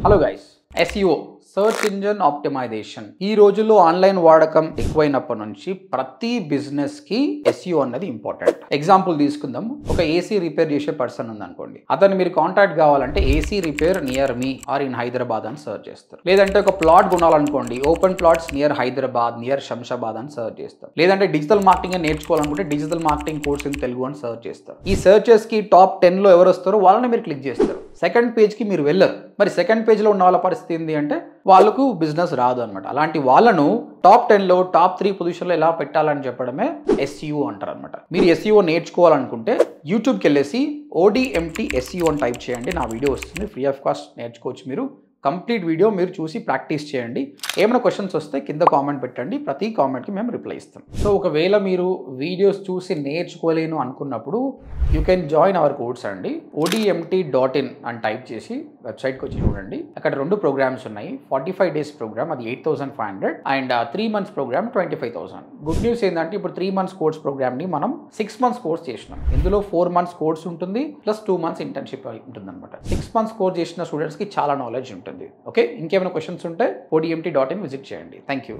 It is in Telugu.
Hello guys, SEO search engine optimisation ఈ రోజుల్లో ఆన్లైన్ వాడకం ఎక్కువైనప్పటి నుంచి ప్రతి బిజినెస్ కి SEO అన్నది ఇంపార్టెంట్. ఎగ్జాంపుల్ తీసుకుందాం. ఒక ఏసీ రిపేర్ చేసే పర్సన్ ఉందనుకోండి, అతను మీరు కాంటాక్ట్ కావాలంటే AC repair near me or in Hyderabad అని సర్చ్ చేస్తారు. లేదంటే ఒక ప్లాట్ కొనాలనుకోండి, open plots near Hyderabad, near Shamshabad అని సర్చ్ చేస్తారు. లేదంటే డిజిటల్ మార్కెటింగ్ నేర్చుకోవాలనుకుంటే digital marketing course in Telugu అని సర్చ్ చేస్తారు. ఈ సర్చెస్ కి టాప్ 10 లో ఎవరు వస్తారో వాళ్ళని మీరు క్లిక్ చేస్తారు. సెకండ్ పేజ్ కి మీరు వెళ్ళరు. మరి సెకండ్ పేజ్ లో ఉన్న వాళ్ళ పరిస్థితి ఏంటి అంటే వాళ్ళకు బిజినెస్ రాదు అనమాట. అలాంటి వాళ్ళను టాప్ 10 లో టాప్ 3 పొజిషన్లో ఎలా పెట్టాలని చెప్పడమే SEO అంటారు అనమాట. మీరు SEO నేర్చుకోవాలనుకుంటే యూట్యూబ్కి వెళ్ళేసి ODMT SEO అని టైప్ చేయండి. నా వీడియో వస్తుంది, ఫ్రీ ఆఫ్ కాస్ట్ నేర్చుకోవచ్చు. మీరు కంప్లీట్ వీడియో మీరు చూసి ప్రాక్టీస్ చేయండి. ఏమైనా క్వశ్చన్స్ వస్తే కింద కామెంట్ పెట్టండి, ప్రతి కామెంట్కి మేము రిప్లై ఇస్తాం. సో ఒకవేళ మీరు వీడియోస్ చూసి నేర్చుకోలేను అనుకున్నప్పుడు you can join hour course అండి. ODMT.in అని టైప్ చేసి వెబ్సైట్కి వచ్చి చూడండి. అక్కడ 2 ప్రోగ్రామ్స్ ఉన్నాయి. 45 days ప్రోగ్రామ్, అది 8,500, and 3 months programme 25,000. Good news ఏంటంటే ఇప్పుడు 3 months కోర్స్ ప్రోగ్రామ్ని మనం 6 months కోర్స్ చేసినాం. ఇందులో 4 months కోర్స్ ఉంటుంది, ప్లస్ 2 months ఇంటర్న్షిప్ ఉంటుంది అనమాట. 6 months కోర్స్ చేసిన స్టూడెంట్స్కి చాలా నాలెడ్జ్ ఉంటుంది. ఓకే, ఇంకేమైనా క్వశ్చన్స్ ఉంటే ODMT.in విజిట్ చేయండి. Thank you.